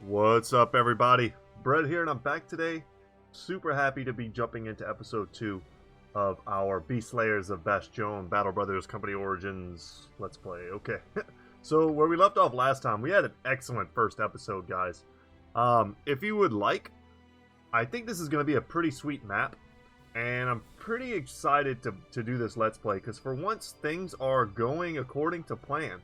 What's up, everybody? Brett here, and I'm back today. Super happy to be jumping into episode 2 of our Beast Slayers of Bastion Battle Brothers Company Origins Let's Play. Okay, so where we left off last time, we had an excellent first episode, guys. If you would like, I think this is going to be a pretty sweet map, and I'm pretty excited to do this Let's Play, because for once, things are going according to plan.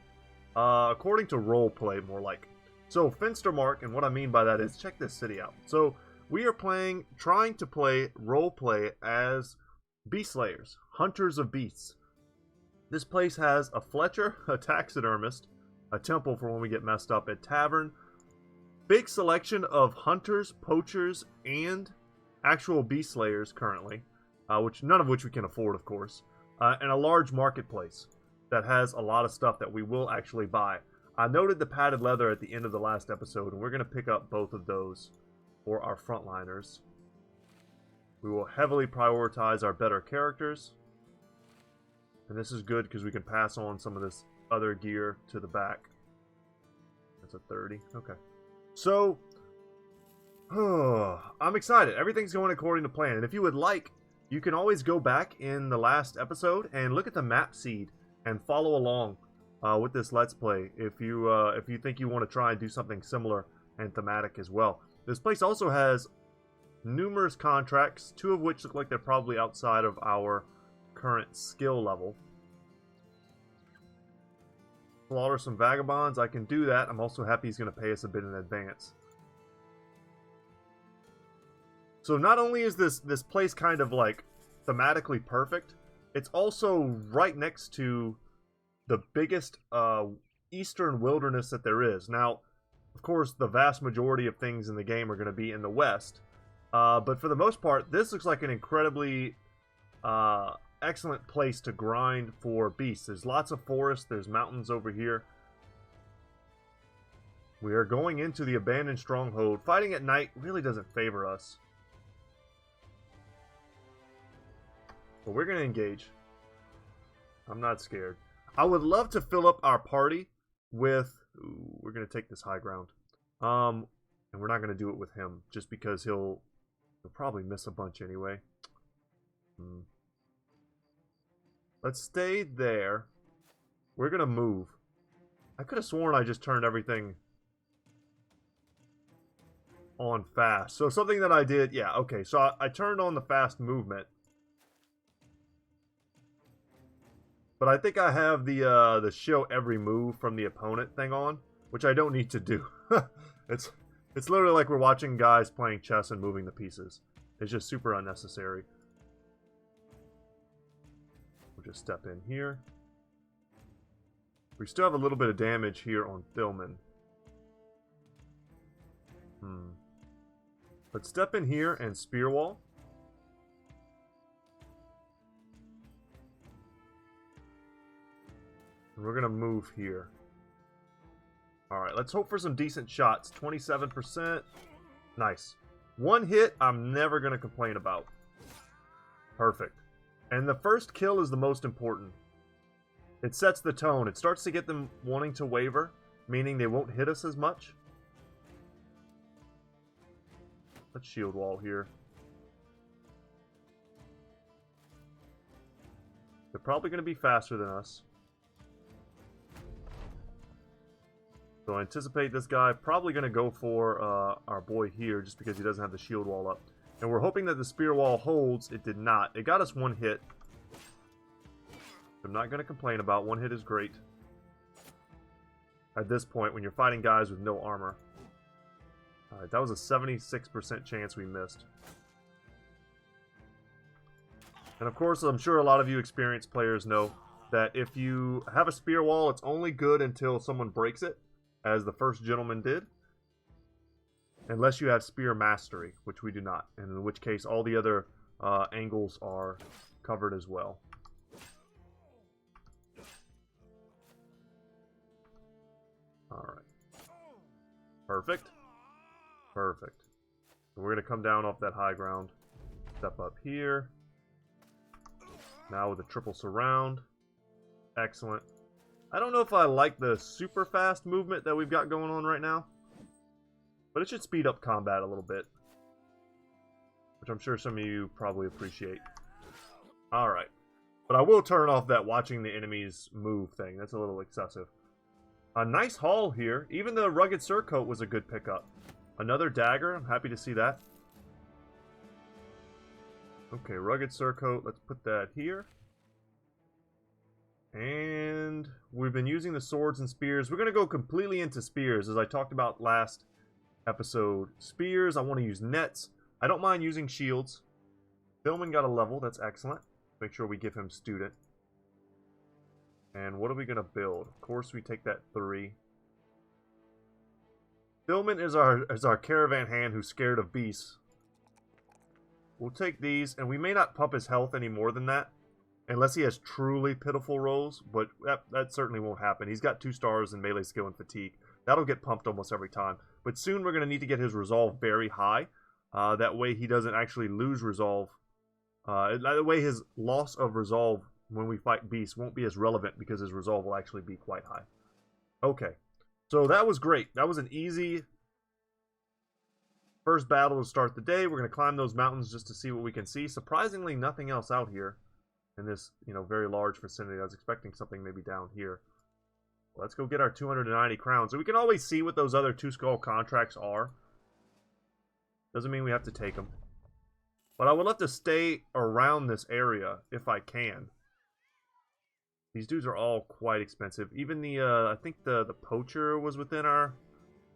According to roleplay, more like. So, Finstermark, and what I mean by that is, check this city out. So, we are trying to play roleplay as Beast Slayers, Hunters of Beasts. This place has a Fletcher, a taxidermist, a temple for when we get messed up, a tavern, big selection of hunters, poachers, and actual Beast Slayers currently, none of which we can afford, of course, and a large marketplace that has a lot of stuff that we will actually buy. I noted the padded leather at the end of the last episode, and we're going to pick up both of those for our frontliners. We will heavily prioritize our better characters. And this is good because we can pass on some of this other gear to the back. That's a 30. Okay. So, I'm excited. Everything's going according to plan. And if you would like, you can always go back in the last episode and look at the map seed and follow along with this Let's Play if you think you want to try and do something similar and thematic as well. This place also has numerous contracts, 2 of which look like they're probably outside of our current skill level. Slaughter some vagabonds, I can do that. I'm also happy he's going to pay us a bit in advance. So not only is this place kind of like thematically perfect, it's also right next to the biggest eastern wilderness that there is. Now, of course, the vast majority of things in the game are going to be in the west. But for the most part, this looks like an incredibly excellent place to grind for beasts. There's lots of forest. There's mountains over here. We are going into the abandoned stronghold. Fighting at night really doesn't favor us. But we're going to engage. I'm not scared. I would love to fill up our party with... Ooh, we're going to take this high ground. And we're not going to do it with him, just because he'll probably miss a bunch anyway. Let's stay there. We're going to move. I could have sworn I just turned everything on fast. So something that I did... Yeah, okay. So I turned on the fast movement. But I think I have the show every move from the opponent thing on, which I don't need to do. It's literally like we're watching guys playing chess and moving the pieces. It's just super unnecessary. We'll just step in here. We still have a little bit of damage here on Thilman. Let's step in here and spear wall. And we're going to move here. Alright, let's hope for some decent shots. 27%. Nice. 1 hit, I'm never going to complain about. Perfect. And the first kill is the most important. It sets the tone. It starts to get them wanting to waver, meaning they won't hit us as much. Let's shield wall here. They're probably going to be faster than us. So I anticipate this guy probably going to go for our boy here just because he doesn't have the shield wall up. And we're hoping that the spear wall holds. It did not. It got us 1 hit. I'm not going to complain about. 1 hit is great. At this point, when you're fighting guys with no armor. Alright, that was a 76% chance we missed. And of course, I'm sure a lot of you experienced players know that if you have a spear wall, it's only good until someone breaks it, as the first gentleman did. Unless you have spear mastery, which we do not. And in which case, all the other angles are covered as well. Alright. Perfect. Perfect. So we're going to come down off that high ground. Step up here. Now with a triple surround. Excellent. I don't know if I like the super fast movement that we've got going on right now. But it should speed up combat a little bit, which I'm sure some of you probably appreciate. Alright. But I will turn off that watching the enemies move thing. That's a little excessive. A nice haul here. Even the rugged surcoat was a good pickup. Another dagger. I'm happy to see that. Okay, rugged surcoat. Let's put that here. And we've been using the swords and spears. We're going to go completely into spears, as I talked about last episode. Spears, I want to use nets. I don't mind using shields. Billman got a level. That's excellent. Make sure we give him student. And what are we going to build? Of course, we take that 3. Billman is our caravan hand who's scared of beasts. We'll take these, and we may not pump his health any more than that. Unless he has truly pitiful rolls, but that certainly won't happen. He's got 2 stars in melee skill and fatigue. That'll get pumped almost every time. But soon we're going to need to get his resolve very high. That way he doesn't actually lose resolve. That way his loss of resolve when we fight beasts won't be as relevant because his resolve will actually be quite high. Okay, so that was great. That was an easy first battle to start the day. We're going to climb those mountains just to see what we can see. Surprisingly, nothing else out here in this, very large vicinity. I was expecting something maybe down here. Let's go get our 290 crowns. So we can always see what those other 2 skull contracts are. Doesn't mean we have to take them. But I would love to stay around this area if I can. These dudes are all quite expensive. Even the, I think the poacher was within our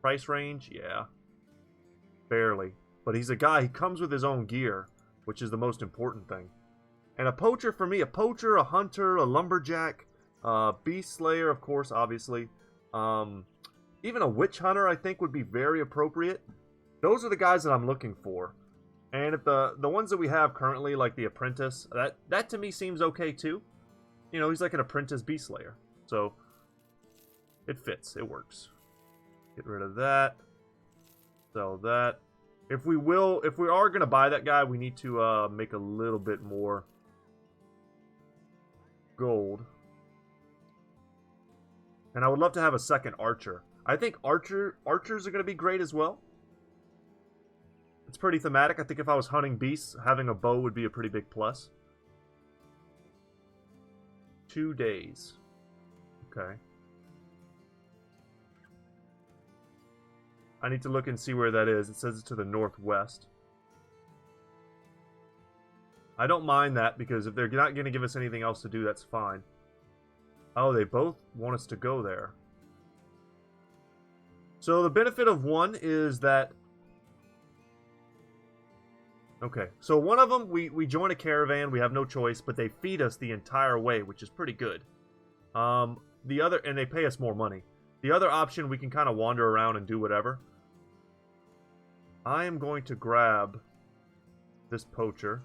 price range. Yeah. Barely. But he's a guy, he comes with his own gear, which is the most important thing. And a poacher for me, a poacher, a hunter, a lumberjack, beast slayer, of course, obviously. Even a witch hunter, I think, would be very appropriate. Those are the guys that I'm looking for. And if the ones that we have currently, like the apprentice, that to me seems okay too. He's like an apprentice beast slayer. So, it fits. It works. Get rid of that. Sell that. If we are going to buy that guy, we need to make a little bit more gold. And I would love to have a second archer. I think archers are going to be great as well. It's pretty thematic. I think if I was hunting beasts, having a bow would be a pretty big plus. 2 days. Okay. I need to look and see where that is. It says it's to the northwest. I don't mind that because if they're not going to give us anything else to do, that's fine. Oh, they both want us to go there. So the benefit of one is that... Okay, so one of them, we join a caravan, we have no choice, but they feed us the entire way, which is pretty good. The other, and they pay us more money. The other option, we can kind of wander around and do whatever. I am going to grab this poacher.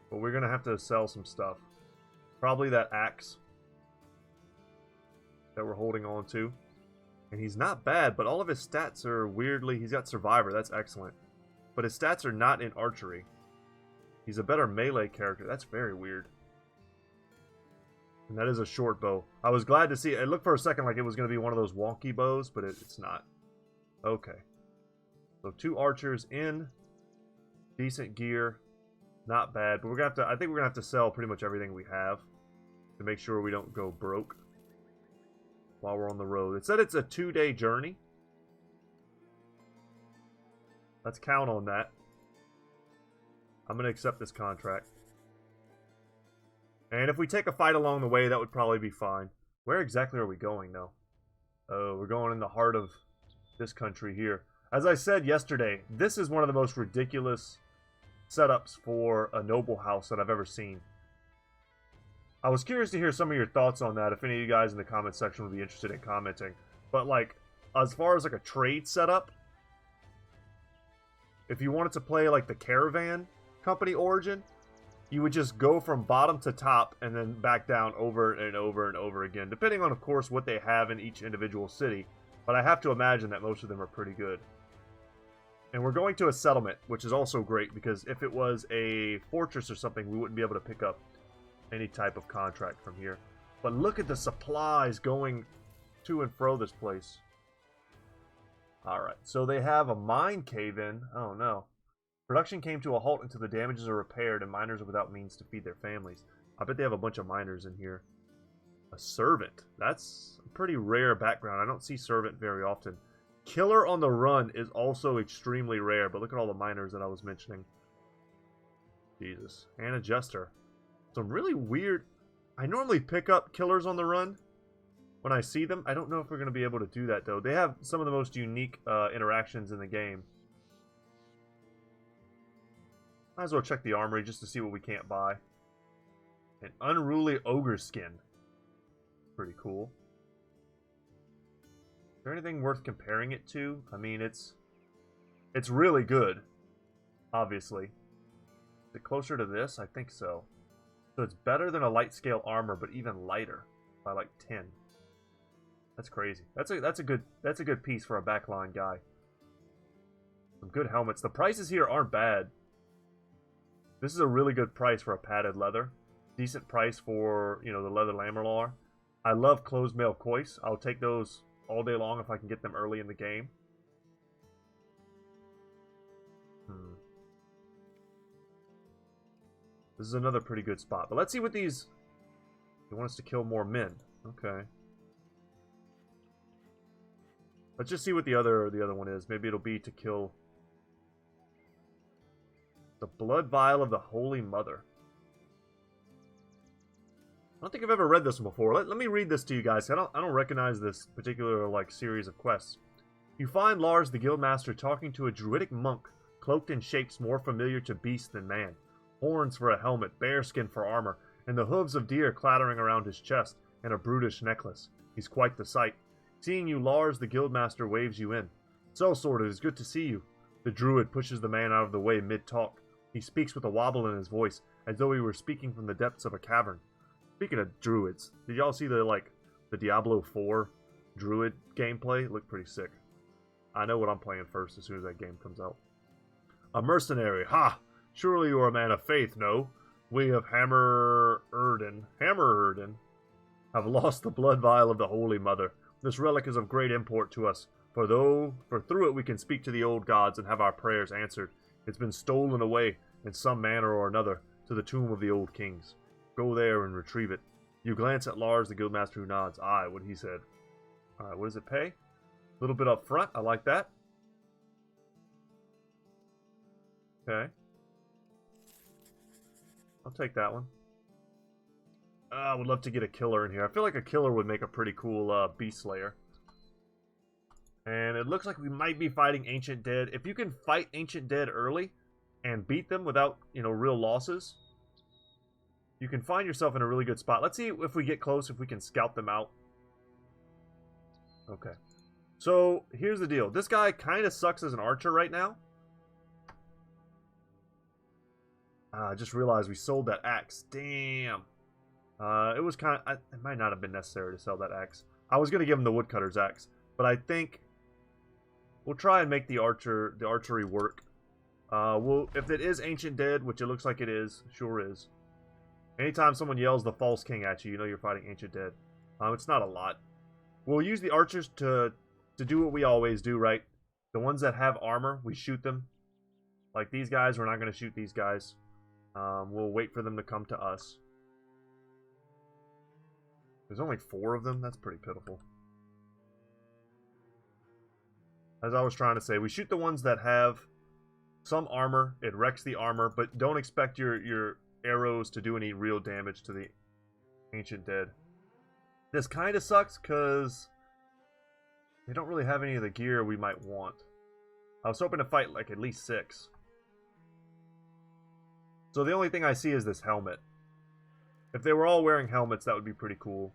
But we're going to have to sell some stuff. Probably that axe that we're holding on to. And he's not bad, but all of his stats are weirdly... He's got Survivor, that's excellent. But his stats are not in archery. He's a better melee character. That's very weird. And that is a short bow. I was glad to see it. It looked for a second like it was going to be one of those wonky bows, but it's not. Okay. So 2 archers in. Decent gear. Not bad. But we're going to have to... I think we're going to have to sell pretty much everything we have to make sure we don't go broke while we're on the road. It said it's a 2-day journey. Let's count on that. I'm going to accept this contract. And if we take a fight along the way, that would probably be fine. Where exactly are we going, though? Oh, we're going in the heart of this country here. As I said yesterday, this is one of the most ridiculous setups for a noble house that I've ever seen. I was curious to hear some of your thoughts on that, if any of you guys in the comment section would be interested in commenting. But, like, as far as, like, a trade setup, if you wanted to play, like, the Caravan Company Origin, you would just go from bottom to top and then back down over and over and over again, depending on, of course, what they have in each individual city. But I have to imagine that most of them are pretty good. And we're going to a settlement, which is also great, because if it was a fortress or something, we wouldn't be able to pick up any type of contract from here. But look at the supplies going to and fro this place. Alright, so they have a mine cave-in. Oh no. Production came to a halt until the damages are repaired and miners are without means to feed their families. I bet they have a bunch of miners in here. A servant. That's a pretty rare background. I don't see servant very often. Killer on the run is also extremely rare, but look at all the miners that I was mentioning. Jesus. And a jester. Some really weird... I normally pick up killers on the run when I see them. I don't know if we're going to be able to do that, though. They have some of the most unique interactions in the game. Might as well check the armory just to see what we can't buy. An unruly ogre skin. Pretty cool. Is there anything worth comparing it to? I mean, it's really good, obviously. Is it closer to this? I think so. So it's better than a light scale armor, but even lighter by like 10. That's crazy. That's a good piece for a backline guy. Some good helmets. The prices here aren't bad. This is a really good price for a padded leather. Decent price for, you know, the leather lamellard. I love closed mail coifs. I'll take those all day long if I can get them early in the game. This is another pretty good spot. But let's see what these... They want us to kill more men. Okay. Let's just see what the other one is. Maybe it'll be to kill... The Blood Vial of the Holy Mother. I don't think I've ever read this one before. Let me read this to you guys. I don't recognize this particular like series of quests. You find Lars the Guildmaster talking to a druidic monk, cloaked in shapes more familiar to beast than man. Horns for a helmet, bearskin for armor, and the hooves of deer clattering around his chest, and a brutish necklace. He's quite the sight. Seeing you, Lars the Guildmaster waves you in. So, Sword, it is good to see you. The druid pushes the man out of the way mid-talk. He speaks with a wobble in his voice, as though he were speaking from the depths of a cavern. Speaking of druids, did y'all see the Diablo 4 druid gameplay? It looked pretty sick. I know what I'm playing first as soon as that game comes out. A mercenary, ha! Surely you are a man of faith, no? We of Hammer-Erden have lost the blood vial of the Holy Mother. This relic is of great import to us, for through it we can speak to the old gods and have our prayers answered. It's been stolen away, in some manner or another, to the tomb of the old kings. Go there and retrieve it. You glance at Lars, the Guildmaster, who nods. Aye, what he said. Alright, what does it pay? A little bit up front. I like that. Okay. I'll take that one. I would love to get a killer in here. I feel like a killer would make a pretty cool beast slayer. And it looks like we might be fighting Ancient Dead. If you can fight Ancient Dead early and beat them without, you know, real losses, you can find yourself in a really good spot. Let's see if we get close, if we can scout them out. Okay. So, here's the deal. This guy kind of sucks as an archer right now. I just realized we sold that axe. Damn. It was kind of... It might not have been necessary to sell that axe. I was going to give him the woodcutter's axe. But I think we'll try and make the archery work. If it is Ancient Dead, which it looks like it is, sure is. Anytime someone yells the False King at you, you know you're fighting Ancient Dead. It's not a lot. We'll use the archers to do what we always do, right? The ones that have armor, we shoot them. Like these guys, we're not going to shoot these guys. We'll wait for them to come to us. There's only 4 of them? That's pretty pitiful. As I was trying to say, we shoot the ones that have some armor. It wrecks the armor, but don't expect your arrows to do any real damage to the Ancient Dead. This kind of sucks because they don't really have any of the gear we might want. I was hoping to fight like at least 6. So the only thing I see is this helmet. If they were all wearing helmets, that would be pretty cool.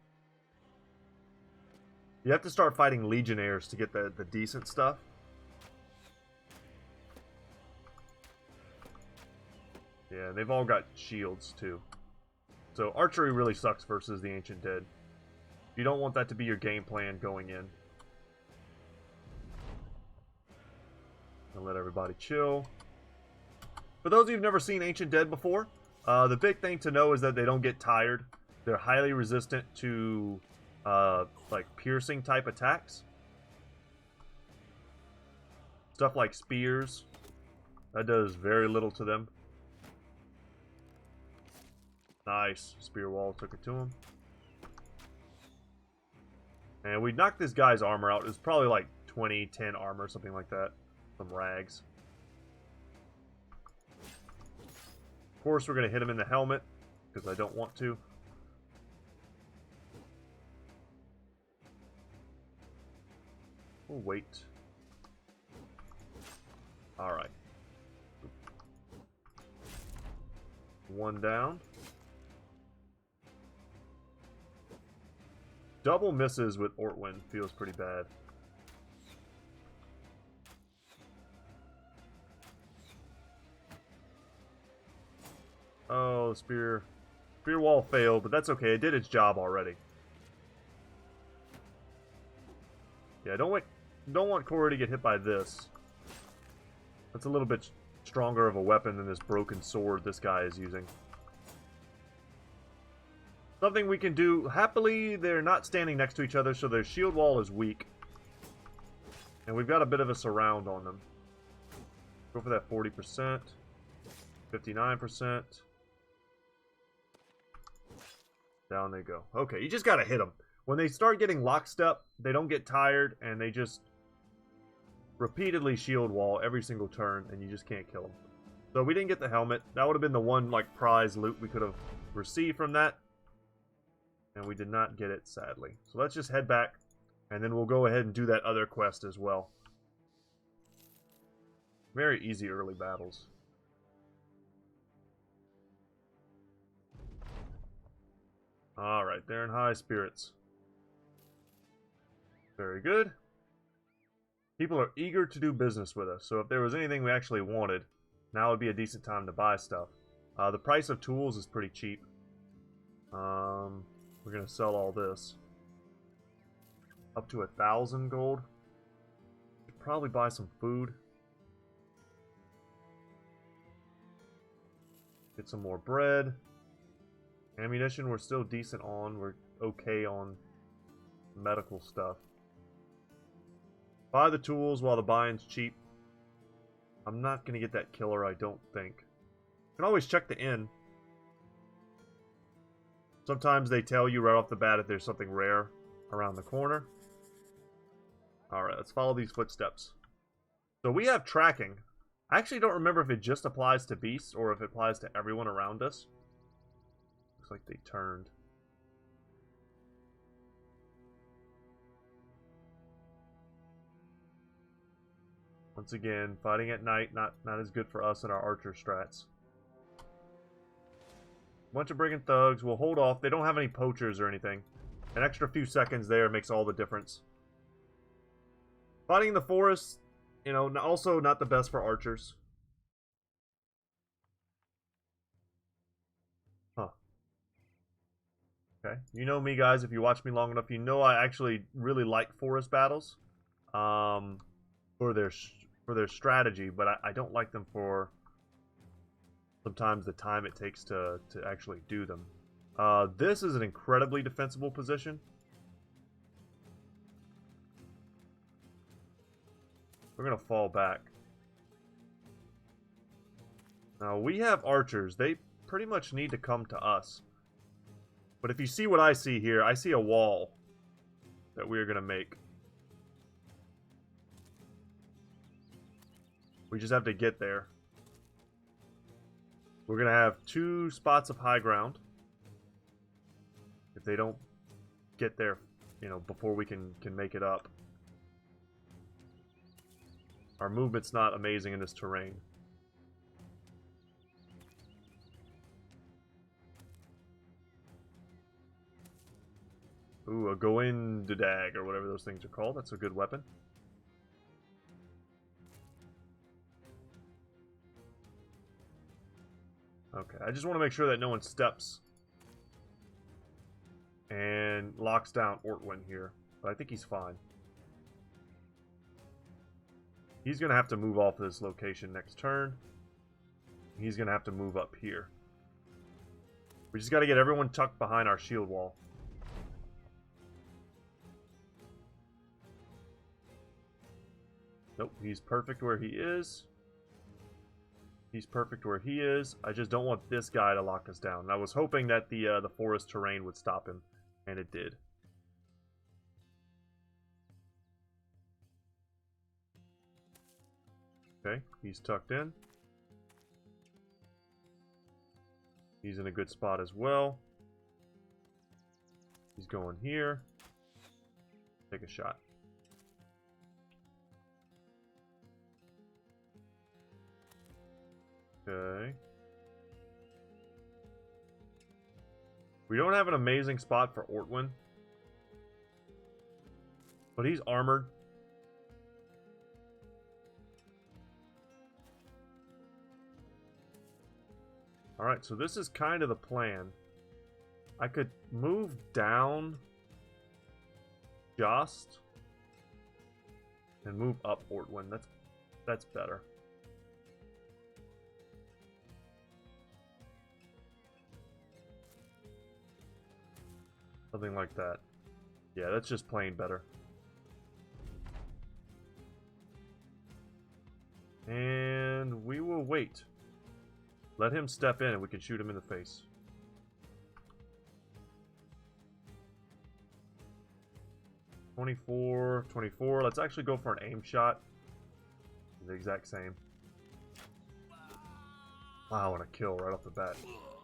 You have to start fighting legionnaires to get the decent stuff. Yeah, they've all got shields too. So archery really sucks versus the Ancient Dead. You don't want that to be your game plan going in. And let everybody chill. For those of you who've never seen Ancient Dead before, the big thing to know is that they don't get tired. They're highly resistant to like piercing type attacks. Stuff like spears. That does very little to them. Nice. Spear wall took it to him. And we knocked this guy's armor out. It was probably like 20, 10 armor, something like that. Some rags. Of course, we're going to hit him in the helmet, because I don't want to. We'll wait. Alright. One down. Double misses with Ortwin feels pretty bad. Oh, the spear wall failed, but that's okay. It did its job already. Yeah, don't want Corey to get hit by this. That's a little bit stronger of a weapon than this broken sword this guy is using. Something we can do. Happily, they're not standing next to each other, so their shield wall is weak. And we've got a bit of a surround on them. Go for that 40%. 59%. Down they go. Okay, you just gotta hit them. When they start getting lockstep, they don't get tired, and they just repeatedly shield wall every single turn, and you just can't kill them. So we didn't get the helmet. That would have been the one, like, prize loot we could have received from that. And we did not get it, sadly. So let's just head back, and then we'll go ahead and do that other quest as well. Very easy early battles. Alright, they're in high spirits. Very good. People are eager to do business with us, so if there was anything we actually wanted, now would be a decent time to buy stuff. The price of tools is pretty cheap. We're going to sell all this. Up to 1,000 gold. Should probably buy some food. Get some more bread. Ammunition we're still decent on. We're okay on medical stuff. Buy the tools while the buying's cheap. I'm not going to get that killer, I don't think. You can always check the inn. Sometimes they tell you right off the bat if there's something rare around the corner. Alright, let's follow these footsteps. So we have tracking. I actually don't remember if it just applies to beasts or if it applies to everyone around us. Looks like they turned. Once again, fighting at night, not as good for us and our archer strats. Bunch of brigand thugs. We'll hold off. They don't have any poachers or anything. An extra few seconds there makes all the difference. Fighting in the forest, you know, also not the best for archers. Huh. Okay. You know me, guys. If you watch me long enough, you know I actually really like forest battles. For their strategy, but I don't like them for sometimes the time it takes to actually do them. This is an incredibly defensible position. We're going to fall back. Now, we have archers. They pretty much need to come to us. But if you see what I see here, I see a wall that we're going to make. We just have to get there. We're going to have 2 spots of high ground. If they don't get there, you know, before we can make it up. Our movement's not amazing in this terrain. Ooh, a Goindadag, or whatever those things are called. That's a good weapon. Okay, I just want to make sure that no one steps and locks down Ortwin here. But I think he's fine. He's going to have to move off this location next turn. He's going to have to move up here. We just got to get everyone tucked behind our shield wall. Nope, he's perfect where he is. He's perfect where he is. I just don't want this guy to lock us down. And I was hoping that the forest terrain would stop him, and it did. Okay, he's tucked in. He's in a good spot as well. He's going here. Take a shot. Okay. We don't have an amazing spot for Ortwin. But he's armored. Alright, so this is kind of the plan. I could move down Jost and move up Ortwin. That's better. Something like that. Yeah, that's just plain better. And we will wait. Let him step in and we can shoot him in the face. .24, 24. Let's actually go for an aim shot. The exact same. Wow, I want to kill right off the bat.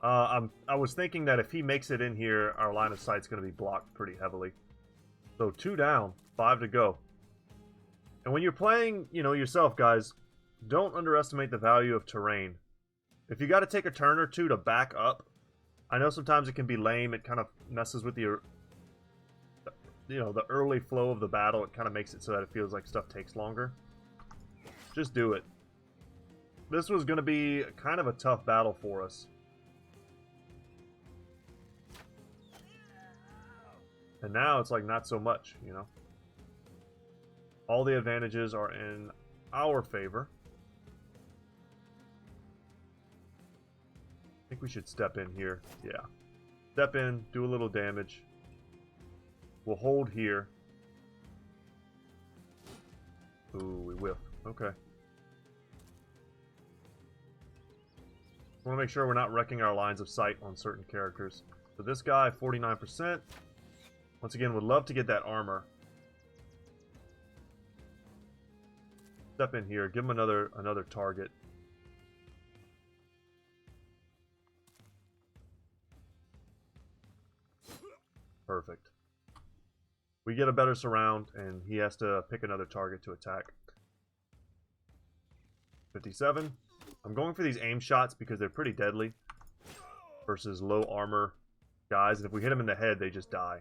I was thinking that if he makes it in here, our line of sight's going to be blocked pretty heavily. So 2 down, 5 to go. And when you're playing, you know, yourself, guys, don't underestimate the value of terrain. If you got to take a turn or two to back up, I know sometimes it can be lame. It kind of messes with the, you know, the early flow of the battle. It kind of makes it so that it feels like stuff takes longer. Just do it. This was going to be kind of a tough battle for us. And now it's like not so much, you know. All the advantages are in our favor. I think we should step in here. Yeah. Step in, do a little damage. We'll hold here. Ooh, we whiff. Okay. Want to make sure we're not wrecking our lines of sight on certain characters. So this guy, 49%. Once again, would love to get that armor. Step in here, give him another target. Perfect. We get a better surround, and he has to pick another target to attack. 57. I'm going for these aim shots because they're pretty deadly versus low armor guys, and if we hit them in the head, they just die.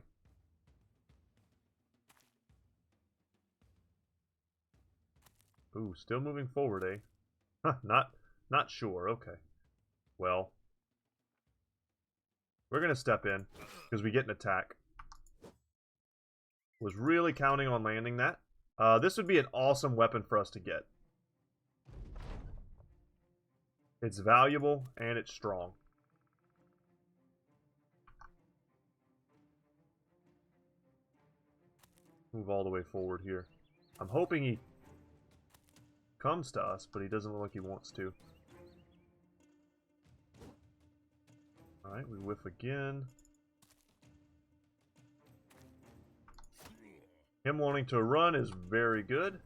Ooh, still moving forward, eh? Huh, not sure. Okay. Well, we're going to step in because we get an attack. Was really counting on landing that. This would be an awesome weapon for us to get. It's valuable and it's strong. Move all the way forward here. I'm hoping he comes to us, but he doesn't look like he wants to. Alright, we whiff again. Him wanting to run is very good.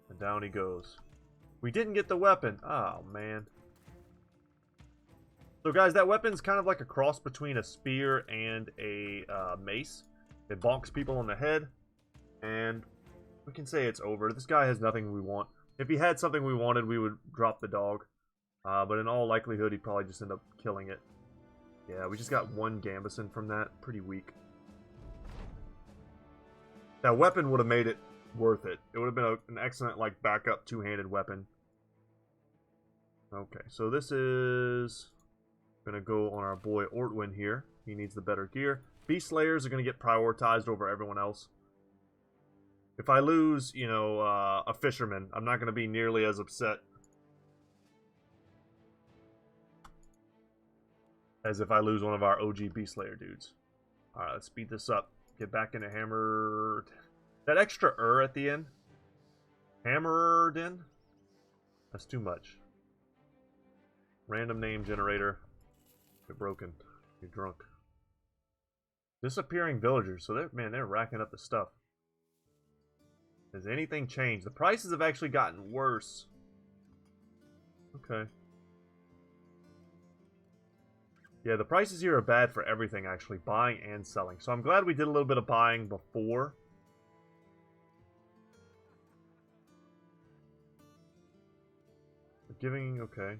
And down he goes. We didn't get the weapon. Oh, man. So, guys, that weapon's kind of like a cross between a spear and a mace. It bonks people on the head. And we can say it's over. This guy has nothing we want. If he had something we wanted, we would drop the dog. But in all likelihood, he'd probably just end up killing it. Yeah, we just got 1 Gambison from that. Pretty weak. That weapon would have made it worth it. It would have been an excellent, like, backup 2-handed weapon. Okay, so this is going to go on our boy Ortwin here. He needs the better gear. Beast Slayers are going to get prioritized over everyone else. If I lose, you know, a fisherman, I'm not going to be nearly as upset as if I lose one of our OG Beast Slayer dudes. Alright, let's speed this up. Get back into hammer. That extra at the end Hammerden? That's too much. Random name generator. You're broken. You're drunk. Disappearing villagers. So they're racking up the stuff. Has anything changed? The prices have actually gotten worse. Okay. Yeah, the prices here are bad for everything, actually. Buying and selling. So I'm glad we did a little bit of buying before. Giving, okay.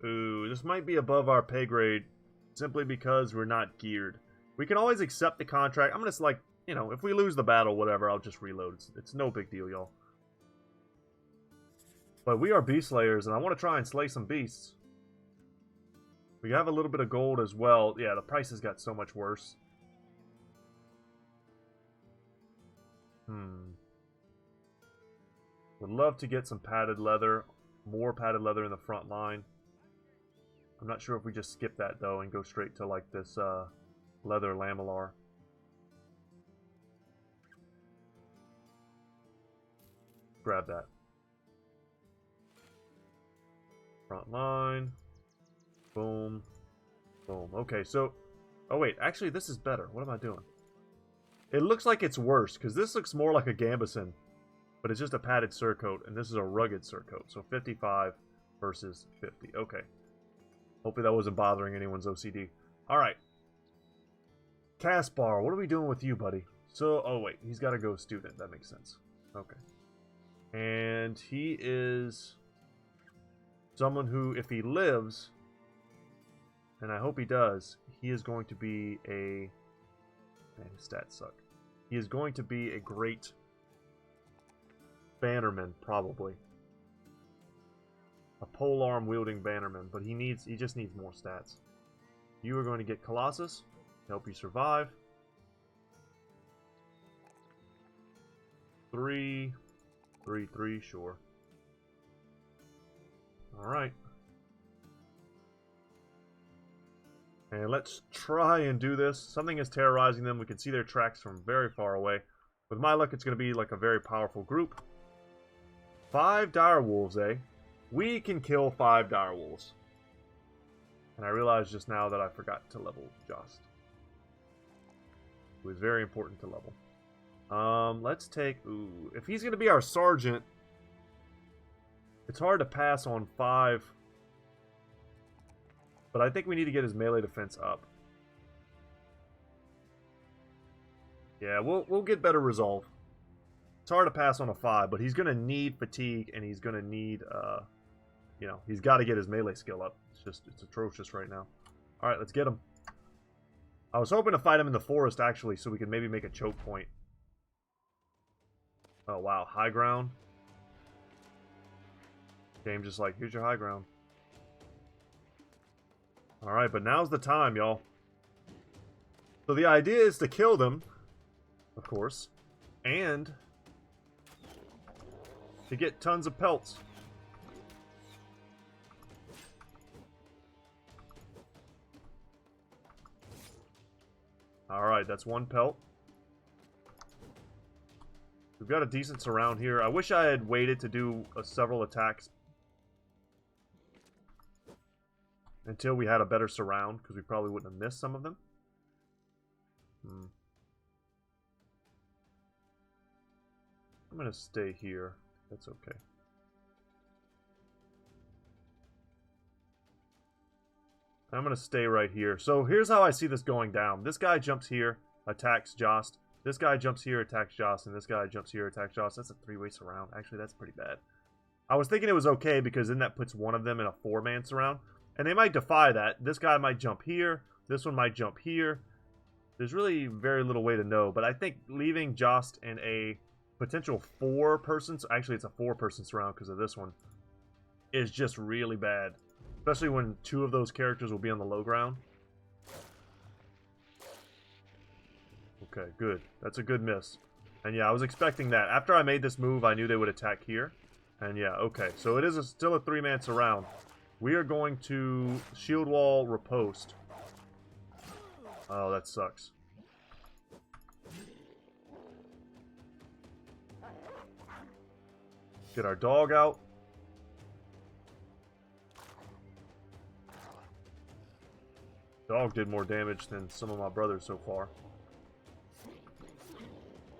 Ooh, this might be above our pay grade simply because we're not geared. We can always accept the contract. I'm going to, like, you know, if we lose the battle, whatever, I'll just reload. It's no big deal, y'all. But we are beast slayers, and I want to try and slay some beasts. We have a little bit of gold as well. Yeah, the prices got so much worse. Would love to get some padded leather. More padded leather in the front line. I'm not sure if we just skip that, though, and go straight to, like, this leather lamellar. Grab that. Front line. Boom. Boom. Okay, so... Oh, wait. Actually, this is better. What am I doing? It looks like it's worse, because this looks more like a gambeson. But it's just a padded surcoat, and this is a rugged surcoat. So 55 versus 50. Okay. Hopefully that wasn't bothering anyone's OCD. Alright. Caspar, what are we doing with you, buddy? So, oh wait, he's got to go student. That makes sense. Okay. And he is someone who, if he lives, and I hope he does, he is going to be a... Man, his stats suck. He is going to be a great bannerman, probably. A polearm wielding bannerman, but he just needs more stats. You are going to get Colossus, help you survive. 3, 3, 3, sure. Alright. And let's try and do this. Something is terrorizing them. We can see their tracks from very far away. With my luck, it's going to be like a very powerful group. 5 direwolves, eh? We can kill 5 direwolves. And I realized just now that I forgot to level Jost. It was very important to level. Let's take... Ooh, if he's going to be our sergeant, it's hard to pass on 5. But I think we need to get his melee defense up. Yeah, we'll get better resolve. It's hard to pass on a 5, but he's going to need fatigue, and he's going to need, you know, he's got to get his melee skill up. It's atrocious right now. Alright, let's get him. I was hoping to fight him in the forest, actually, so we could maybe make a choke point. Oh, wow. High ground. Game just like, here's your high ground. Alright, but now's the time, y'all. So the idea is to kill them, of course, and to get tons of pelts. Alright, that's 1 pelt. We've got a decent surround here. I wish I had waited to do several attacks until we had a better surround, because we probably wouldn't have missed some of them. I'm going to stay here. That's okay. I'm going to stay right here. So here's how I see this going down. This guy jumps here, attacks Jost. This guy jumps here, attacks Jost. And this guy jumps here, attacks Jost. That's a 3-way surround. Actually, that's pretty bad. I was thinking it was okay because then that puts one of them in a 4-man surround. And they might defy that. This guy might jump here. This one might jump here. There's really very little way to know. But I think leaving Jost in a potential 4-person... Actually, it's a 4-person surround because of this one. Is just really bad. Especially when 2 of those characters will be on the low ground. Okay, good. That's a good miss. And yeah, I was expecting that. After I made this move, I knew they would attack here. And yeah, okay. So it is still a 3-man surround. We are going to shield wall riposte. Oh, that sucks. Get our dog out. Dog did more damage than some of my brothers so far.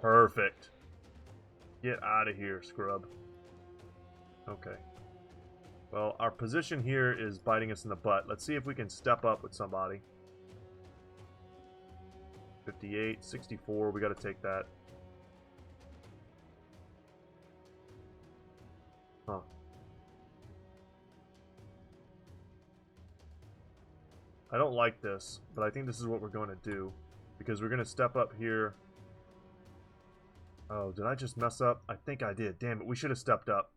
Perfect. Get out of here, scrub. Okay. Well, our position here is biting us in the butt. Let's see if we can step up with somebody. 58, 64. We got to take that. Huh. I don't like this, but I think this is what we're going to do. Because we're going to step up here. Oh, did I just mess up? I think I did. Damn it, we should have stepped up.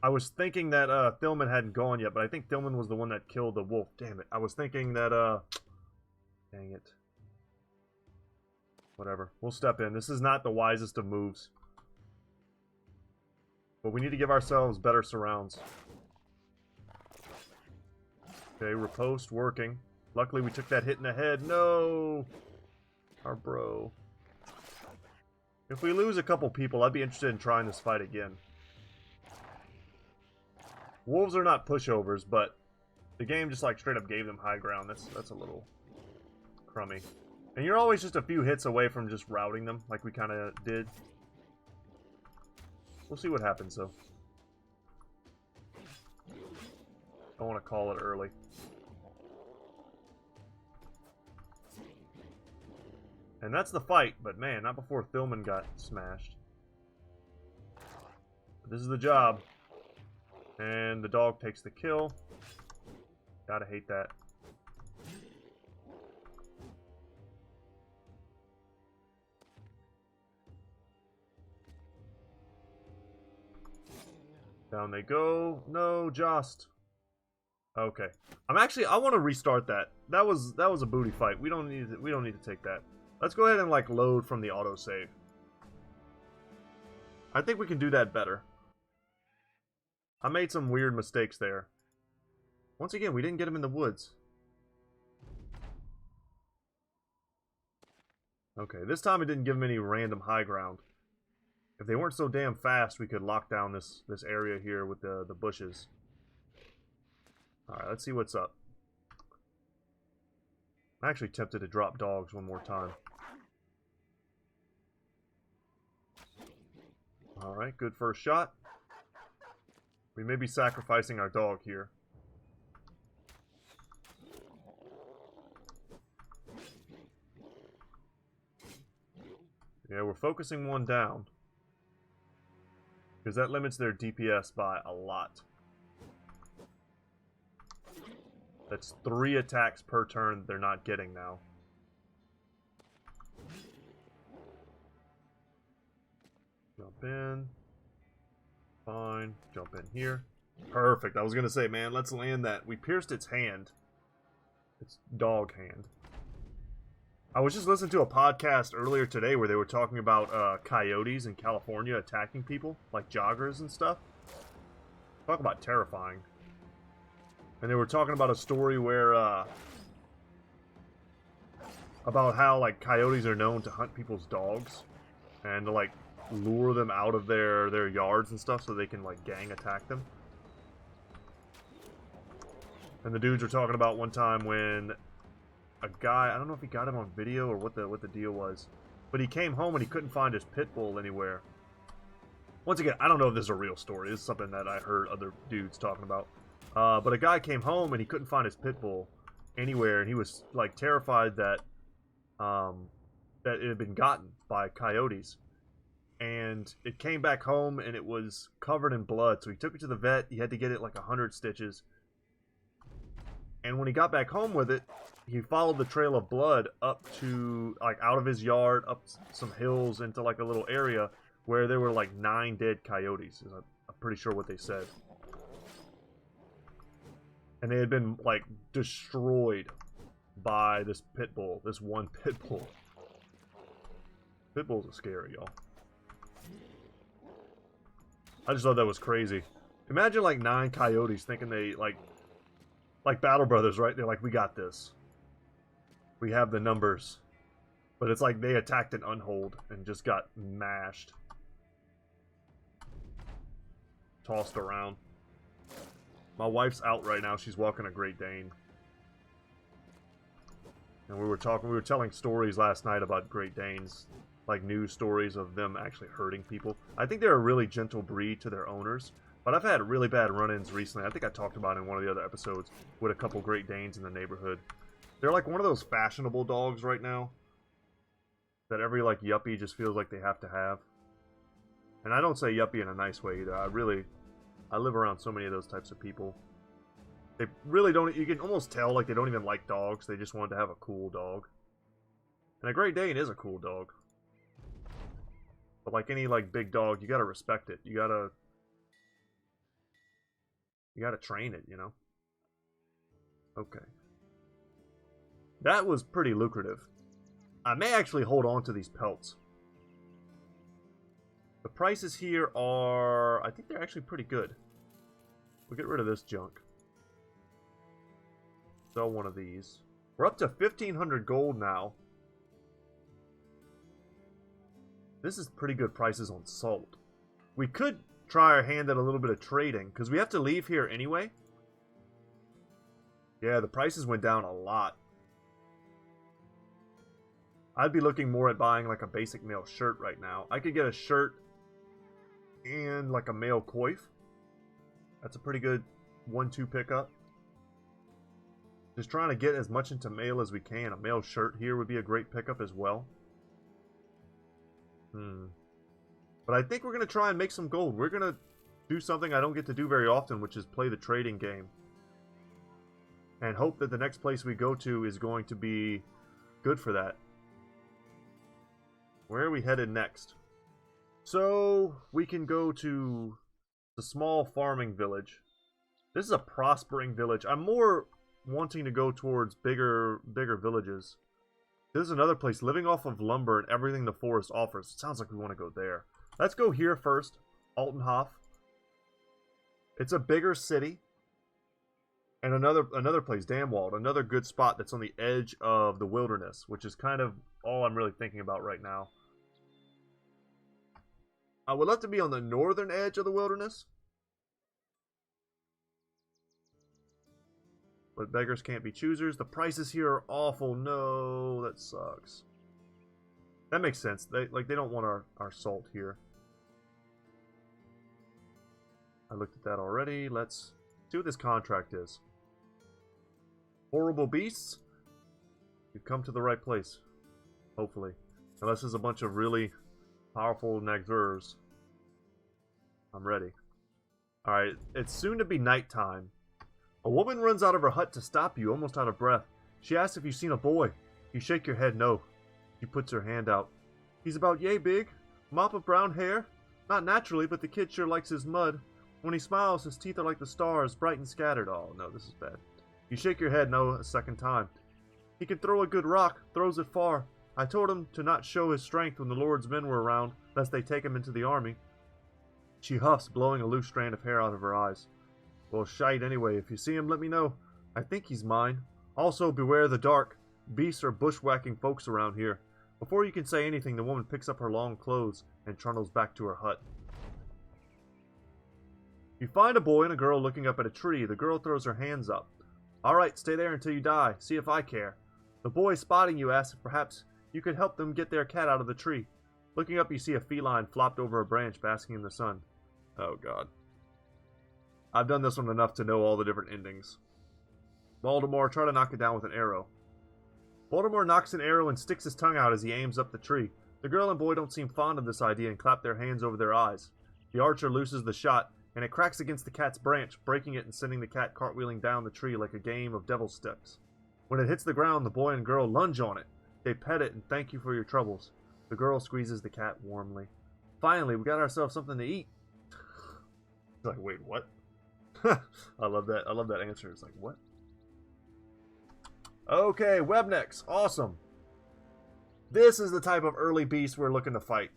I was thinking that Thilman hadn't gone yet, but I think Thilman was the one that killed the wolf. Damn it. I was thinking that, dang it. Whatever. We'll step in. This is not the wisest of moves. But we need to give ourselves better surrounds. Okay, riposte working. Luckily we took that hit in the head. No! Our bro. If we lose a couple people, I'd be interested in trying this fight again. Wolves are not pushovers, but the game just like straight up gave them high ground. That's a little crummy. And you're always just a few hits away from just routing them, like we kind of did. We'll see what happens, though. I want to call it early. And that's the fight, but man, not before Thilman got smashed. But this is the job. And the dog takes the kill. Gotta hate that. Down they go. No, just. Okay. I want to restart that. That was a booty fight. We don't need to take that. Let's go ahead and like load from the autosave. I think we can do that better. I made some weird mistakes there. Once again, we didn't get him in the woods. Okay, this time it didn't give him any random high ground. If they weren't so damn fast, we could lock down this area here with the bushes. Alright, let's see what's up. I'm actually tempted to drop dogs one more time. Alright, good first shot. We may be sacrificing our dog here. Yeah, we're focusing one down. Because that limits their DPS by a lot. That's 3 attacks per turn they're not getting now. Jump in. Fine. Jump in here. Perfect. I was going to say, man, let's land that. We pierced its hand. Its dog hand. I was just listening to a podcast earlier today where they were talking about coyotes in California attacking people, like joggers and stuff. Talk about terrifying. And they were talking about a story where, about how, like, coyotes are known to hunt people's dogs. And to, like, lure them out of their yards and stuff so they can, like, gang attack them. And the dudes were talking about one time when a guy, I don't know if he got him on video or what the deal was, but he came home and he couldn't find his pit bull anywhere. Once again, I don't know if this is a real story. This is something that I heard other dudes talking about. But a guy came home and he couldn't find his pit bull anywhere, and he was like terrified that that it had been gotten by coyotes. And it came back home and it was covered in blood. So he took it to the vet. He had to get it like 100 stitches. And when he got back home with it, he followed the trail of blood up to, like, out of his yard, up some hills into like a little area where there were like 9 dead coyotes. I'm pretty sure what they said. And they had been, like, destroyed by this pit bull. This one pit bull. Pit bulls are scary, y'all. I just thought that was crazy. Imagine, like, 9 coyotes thinking they, like Battle Brothers, right? They're like, we got this. We have the numbers. But it's like they attacked an unhold and just got mashed. tossed around. My wife's out right now. She's walking a Great Dane. And we were telling stories last night about Great Danes. Like news stories of them actually hurting people. I think they're a really gentle breed to their owners. But I've had really bad run-ins recently. I think I talked about it in one of the other episodes with a couple Great Danes in the neighborhood. They're like one of those fashionable dogs right now that every like yuppie just feels like they have to have. And I don't say yuppie in a nice way either. I live around so many of those types of people. They really don't, you can almost tell like they don't even like dogs. They just wanted to have a cool dog. And a Great Dane is a cool dog. But like any like big dog, you gotta respect it. You gotta train it, you know? Okay. That was pretty lucrative. I may actually hold on to these pelts. The prices here are... I think they're actually pretty good. We'll get rid of this junk. Sell one of these. We're up to 1,500 gold now. This is pretty good prices on salt. We could try our hand at a little bit of trading, because we have to leave here anyway. Yeah, the prices went down a lot. I'd be looking more at buying like a basic male shirt right now. I could get a shirt and like a male coif. That's a pretty good 1-2 pickup. Just trying to get as much into male as we can. A male shirt here would be a great pickup as well. But I think we're going to try and make some gold. We're going to do something I don't get to do very often, which is play the trading game. And hope that the next place we go to is going to be good for that. Where are we headed next? So, we can go to the small farming village. This is a prospering village. I'm more wanting to go towards bigger villages. This is another place, living off of lumber and everything the forest offers. It sounds like we want to go there. Let's go here first. Altenhof. It's a bigger city. And another place, Damwald. Another good spot that's on the edge of the wilderness, which is kind of all I'm really thinking about right now. I would love to be on the northern edge of the wilderness. But beggars can't be choosers. The prices here are awful. No, that sucks. That makes sense. They don't want our salt here. I looked at that already. Let's see what this contract is. Horrible beasts. You've come to the right place. Hopefully. Unless there's a bunch of really powerful Nagzurs. I'm ready. Alright, it's soon to be nighttime. A woman runs out of her hut to stop you, almost out of breath. She asks if you've seen a boy. You shake your head no. She puts her hand out. He's about yay big. Mop of brown hair. Not naturally, but the kid sure likes his mud. When he smiles, his teeth are like the stars, bright and scattered. Oh, no, this is bad. You shake your head no a second time. He can throw a good rock, throws it far. I told him to not show his strength when the Lord's men were around, lest they take him into the army. She huffs, blowing a loose strand of hair out of her eyes. Well, shite anyway. If you see him, let me know. I think he's mine. Also, beware the dark. Beasts are bushwhacking folks around here. Before you can say anything, the woman picks up her long clothes and trundles back to her hut. You find a boy and a girl looking up at a tree. The girl throws her hands up. All right, stay there until you die. See if I care. The boy, spotting you, asks if perhaps you could help them get their cat out of the tree. Looking up, you see a feline flopped over a branch, basking in the sun. Oh, God. I've done this one enough to know all the different endings. Baltimore, try to knock it down with an arrow. Baltimore knocks an arrow and sticks his tongue out as he aims up the tree. The girl and boy don't seem fond of this idea and clap their hands over their eyes. The archer looses the shot, and it cracks against the cat's branch, breaking it and sending the cat cartwheeling down the tree like a game of devil steps. When it hits the ground, the boy and girl lunge on it. They pet it and thank you for your troubles. The girl squeezes the cat warmly. Finally, we got ourselves something to eat. It's like, wait, what? I love that. I love that answer. It's like, what? Okay, webnecks. Awesome. This is the type of early beast we're looking to fight.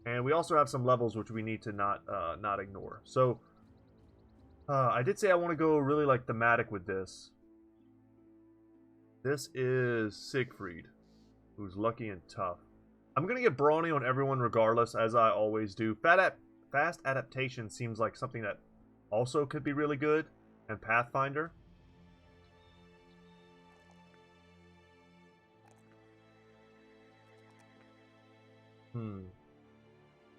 And we also have some levels which we need to not ignore. So, I did say I want to go really like thematic with this. This is Siegfried, who's lucky and tough. I'm going to get brawny on everyone regardless, as I always do. Fat fast adaptation seems like something that also could be really good, and Pathfinder.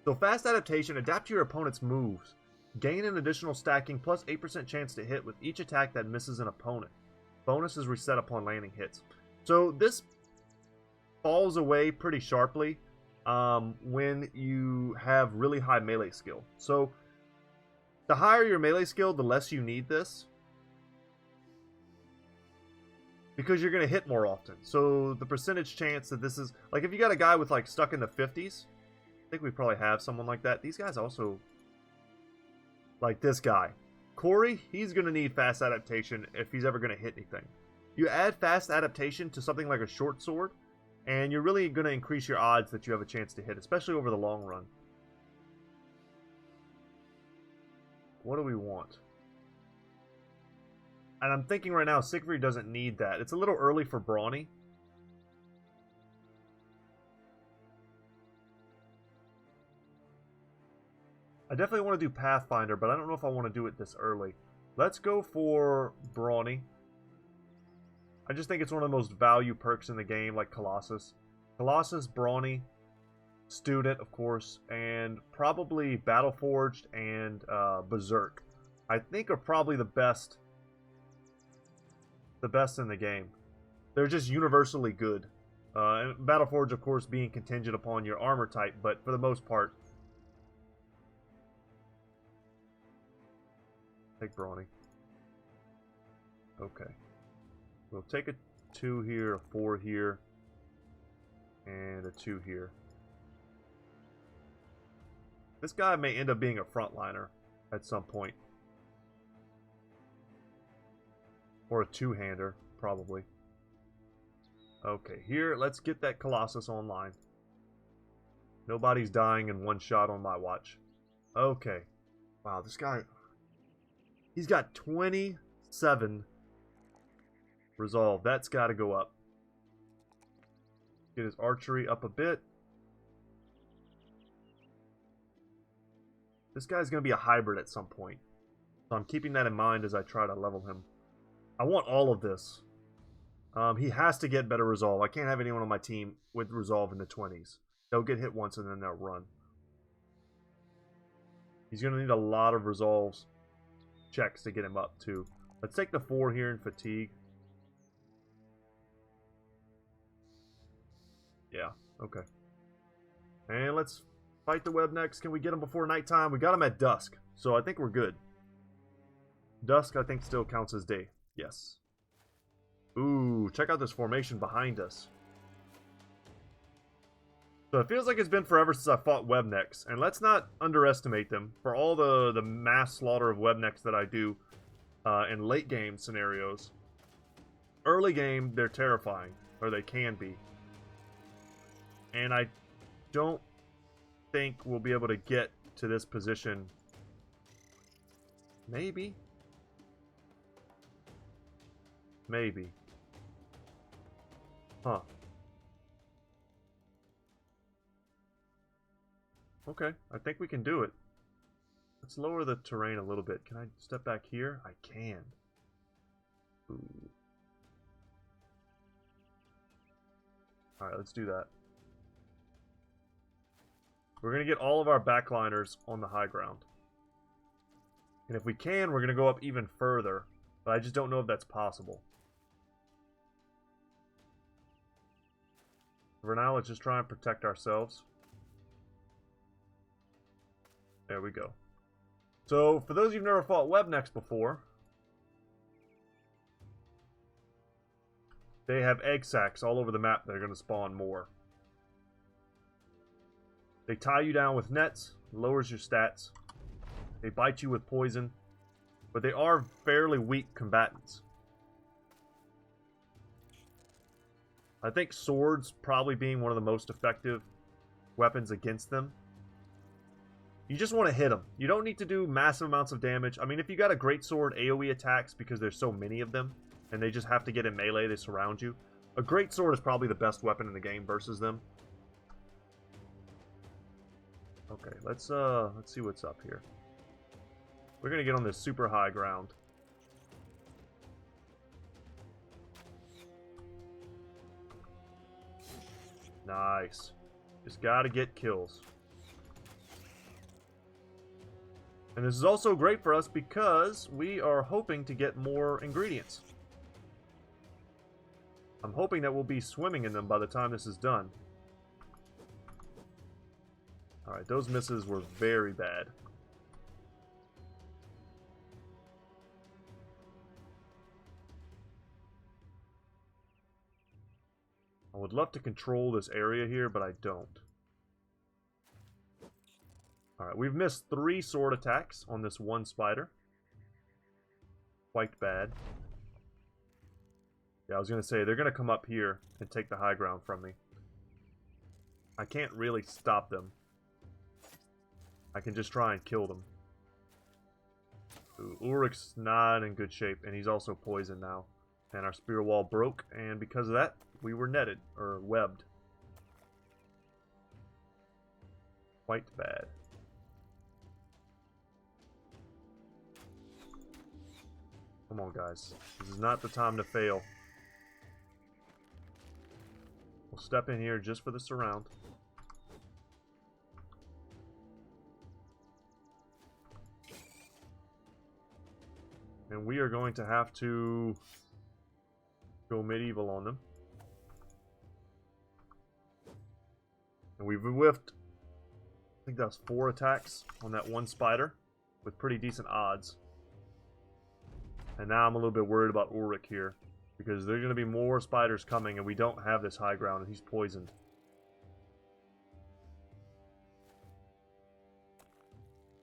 So fast adaptation, adapt to your opponent's moves. Gain an additional stacking plus 8% chance to hit with each attack that misses an opponent. Bonus is reset upon landing hits. So this falls away pretty sharply when you have really high melee skill. So the higher your melee skill, the less you need this, because you're going to hit more often. So the percentage chance that this is, like if you got a guy with like stuck in the 50s, I think we probably have someone like that. These guys also, like this guy, Corey, he's going to need fast adaptation if he's ever going to hit anything. You add fast adaptation to something like a short sword, and you're really going to increase your odds that you have a chance to hit, especially over the long run. What do we want? And I'm thinking right now, Siegfried doesn't need that. It's a little early for Brawny. I definitely want to do Pathfinder, but I don't know if I want to do it this early. Let's go for Brawny. I just think it's one of the most value perks in the game, like Colossus. Colossus, Brawny, Student, of course, and probably Battleforged and Berserk. I think are probably the best in the game. They're just universally good. And Battleforged, of course, being contingent upon your armor type, but for the most part, take Brawny. Okay. We'll take a 2 here, a 4 here, and a 2 here. This guy may end up being a frontliner at some point. Or a two-hander, probably. Okay, here, let's get that Colossus online. Nobody's dying in one shot on my watch. Okay. Wow, this guy... He's got 27 resolve. That's got to go up. Get his archery up a bit. This guy's going to be a hybrid at some point. So I'm keeping that in mind as I try to level him. I want all of this. He has to get better resolve. I can't have anyone on my team with resolve in the 20s. They'll get hit once and then they'll run. He's going to need a lot of resolves checks to get him up too. Let's take the 4 here in fatigue. Yeah, okay. And let's fight the web next. Can we get him before nighttime? We got him at dusk, so I think we're good. Dusk, I think, still counts as day. Yes. Ooh, check out this formation behind us. So it feels like it's been forever since I fought webnecks, and let's not underestimate them. For all the mass slaughter of webnecks that I do in late game scenarios, early game, they're terrifying, or they can be. And I don't think we'll be able to get to this position. Maybe. Maybe. Huh. Okay, I think we can do it. Let's lower the terrain a little bit. Can I step back here? I can. Ooh. Alright, let's do that. We're going to get all of our backliners on the high ground. And if we can, we're going to go up even further. But I just don't know if that's possible. For now, let's just try and protect ourselves. There we go. So, for those of you who've never fought webnecks before, they have egg sacs all over the map that are going to spawn more. They tie you down with nets, lowers your stats. They bite you with poison, but they are fairly weak combatants. I think swords probably being one of the most effective weapons against them. You just want to hit them. You don't need to do massive amounts of damage. I mean, if you got a great sword, AoE attacks because there's so many of them, and they just have to get in melee, they surround you. A great sword is probably the best weapon in the game versus them. Okay, let's see what's up here. We're gonna get on this super high ground. Nice. Just gotta get kills. And this is also great for us because we are hoping to get more ingredients. I'm hoping that we'll be swimming in them by the time this is done. Alright, those misses were very bad. I would love to control this area here, but I don't. Alright, we've missed 3 sword attacks on this one spider. Quite bad. Yeah, I was going to say, they're going to come up here and take the high ground from me. I can't really stop them. I can just try and kill them. Ooh, Ulrich's not in good shape, and he's also poisoned now. And our spear wall broke, and because of that, we were netted, or webbed. Quite bad. Come on, guys. This is not the time to fail. We'll step in here just for the surround. And we are going to have to go medieval on them. And we've whiffed, I think that's 4 attacks on that one spider with pretty decent odds. And now I'm a little bit worried about Ulrich here, because there are going to be more spiders coming and we don't have this high ground and he's poisoned.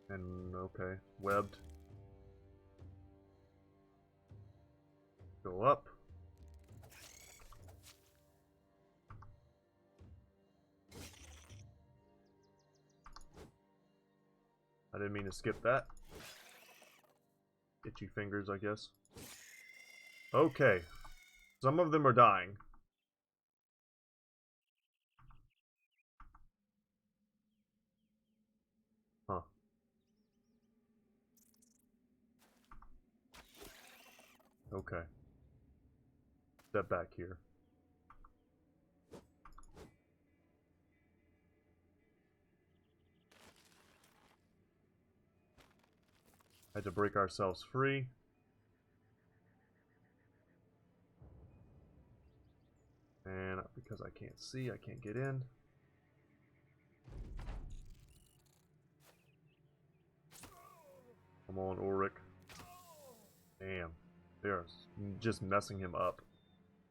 And okay, webbed. Go up. I didn't mean to skip that. Itchy fingers, I guess. Okay. Some of them are dying. Huh. Okay. Step back here. Had to break ourselves free. And because I can't see, I can't get in. Come on, Ulrich. Damn. They're just messing him up.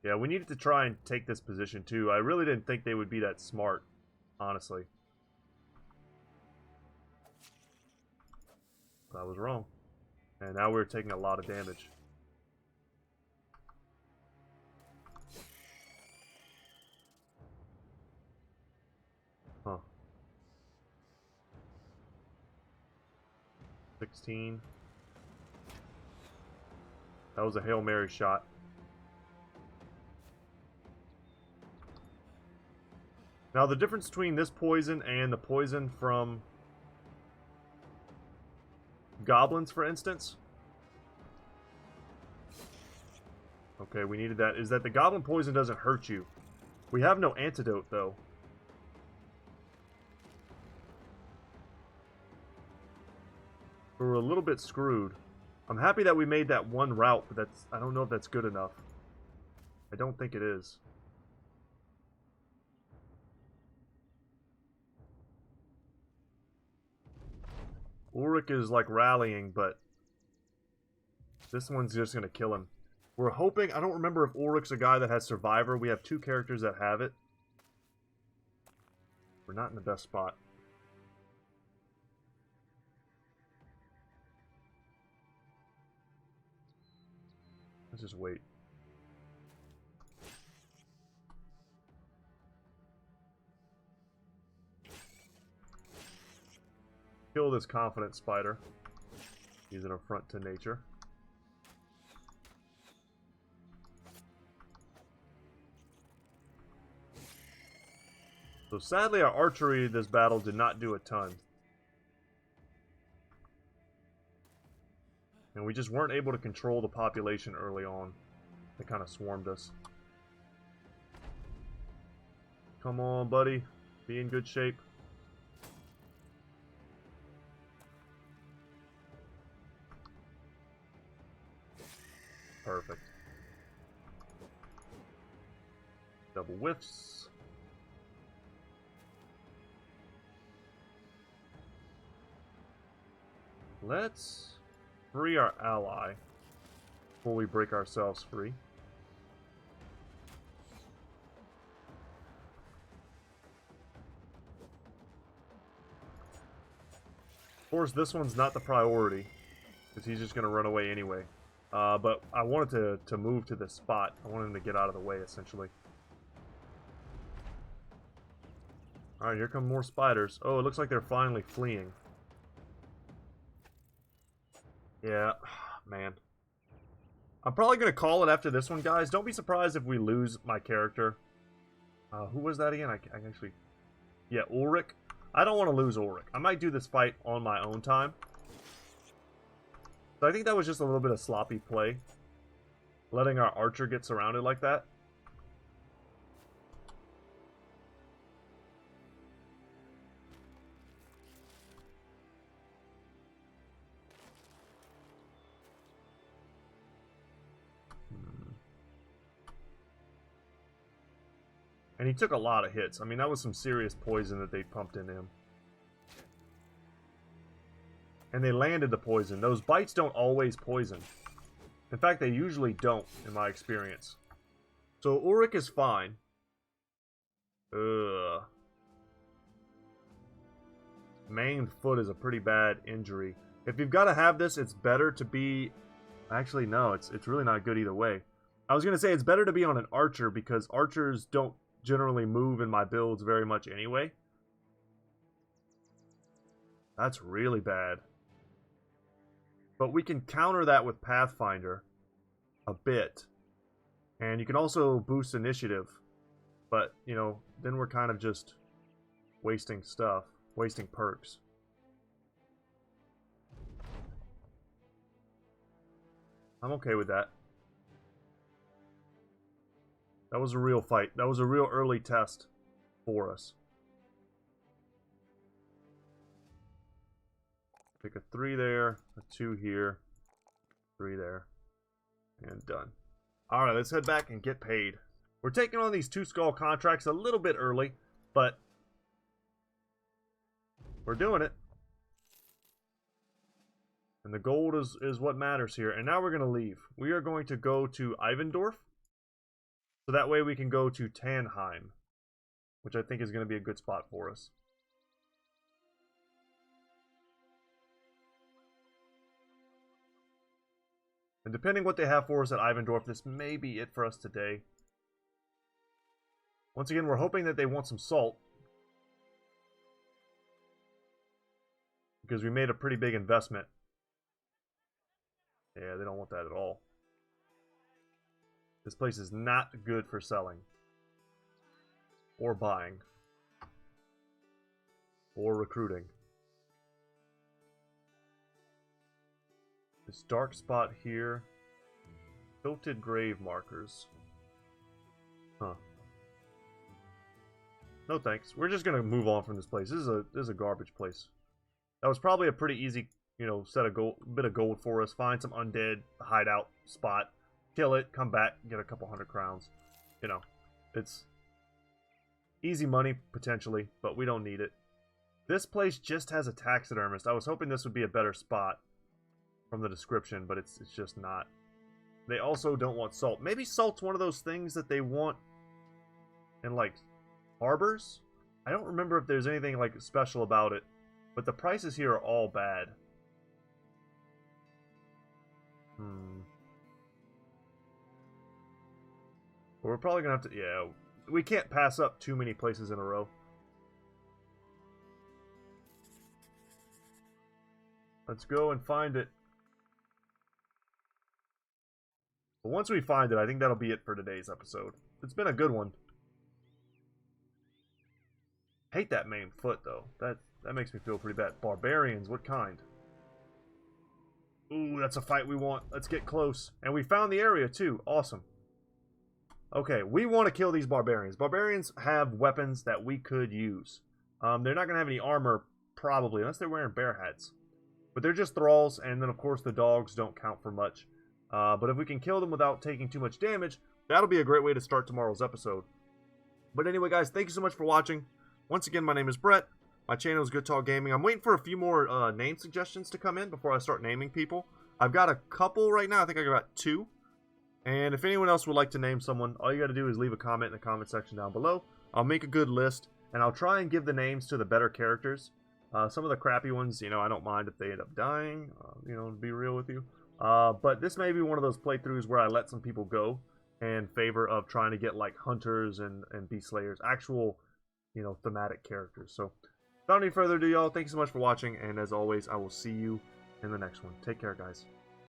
Yeah, we needed to try and take this position too. I really didn't think they would be that smart, honestly. I was wrong. And now we're taking a lot of damage. Huh. 16. That was a Hail Mary shot. Now the difference between this poison and the poison from goblins, for instance. Okay, we needed that. Is that the goblin poison doesn't hurt you. We have no antidote, though. We're a little bit screwed. I'm happy that we made that one route, but I don't know if that's good enough. I don't think it is. Ulrich is like rallying, but this one's just going to kill him. We're hoping, I don't remember if Ulrich's a guy that has Survivor. We have 2 characters that have it. We're not in the best spot. Let's just wait. Kill this confident spider. He's an affront to nature. So sadly our archery this battle did not do a ton. And we just weren't able to control the population early on. They kind of swarmed us. Come on, buddy. Be in good shape. Perfect. Double whiffs. Let's free our ally before we break ourselves free. Of course, this one's not the priority, because he's just going to run away anyway. But I wanted to move to this spot. I wanted him to get out of the way, essentially. Alright, here come more spiders. Oh, it looks like they're finally fleeing. Yeah, man. I'm probably going to call it after this one, guys. Don't be surprised if we lose my character. Who was that again? I actually... Yeah, Ulrich. I don't want to lose Ulrich. I might do this fight on my own time. So I think that was just a little bit of sloppy play. Letting our archer get surrounded like that. And he took a lot of hits. I mean, that was some serious poison that they pumped into him. And they landed the poison. Those bites don't always poison. In fact, they usually don't, in my experience. So Ulrich is fine. Ugh. Maimed foot is a pretty bad injury. If you've got to have this, it's better to be... Actually, no, it's really not good either way. I was going to say it's better to be on an archer because archers don't generally move in my builds very much anyway. That's really bad. But we can counter that with Pathfinder a bit. And you can also boost initiative. But, you know, then we're kind of just wasting stuff. Wasting perks. I'm okay with that. That was a real fight. That was a real early test for us. Pick a 3 there, a 2 here, 3 there, and done. Alright, let's head back and get paid. We're taking on these 2 skull contracts a little bit early, but we're doing it. And the gold is what matters here. And now we're going to leave. We are going to go to Ivendorf. So that way we can go to Tannheim, which I think is going to be a good spot for us. And depending what they have for us at Ivendorf, this may be it for us today. Once again, we're hoping that they want some salt. Because we made a pretty big investment. Yeah, they don't want that at all. This place is not good for selling. Or buying. Or recruiting. This dark spot here. Tilted grave markers. Huh. No thanks. We're just gonna move on from this place. This is a garbage place. That was probably a pretty easy, you know, bit of gold for us. Find some undead hideout spot. Kill it, come back, get a couple 100 crowns. You know, it's easy money, potentially, but we don't need it. This place just has a taxidermist. I was hoping this would be a better spot from the description, but it's just not. They also don't want salt. Maybe salt's one of those things that they want in, like, harbors? I don't remember if there's anything, like, special about it, but the prices here are all bad. But we're probably going to have to... Yeah, we can't pass up too many places in a row. Let's go and find it. But once we find it, I think that'll be it for today's episode. It's been a good one. Hate that main foot, though. That makes me feel pretty bad. Barbarians, what kind? Ooh, that's a fight we want. Let's get close. And we found the area, too. Awesome. Okay, we want to kill these barbarians. Barbarians have weapons that we could use. They're not going to have any armor, probably, unless they're wearing bear hats. But they're just thralls, and then, of course, the dogs don't count for much. But if we can kill them without taking too much damage, that'll be a great way to start tomorrow's episode. But anyway, guys, thank you so much for watching. Once again, my name is Brett. My channel is Goodtalk Gaming. I'm waiting for a few more name suggestions to come in before I start naming people. I've got a couple right now. I think I got 2. And if anyone else would like to name someone, all you got to do is leave a comment in the comment section down below. I'll make a good list, and I'll try and give the names to the better characters. Some of the crappy ones, I don't mind if they end up dying, to be real with you. But this may be one of those playthroughs where I let some people go in favor of trying to get, like, hunters and beast slayers, actual, thematic characters. So, without any further ado, y'all, thank you so much for watching, and as always, I will see you in the next one. Take care, guys.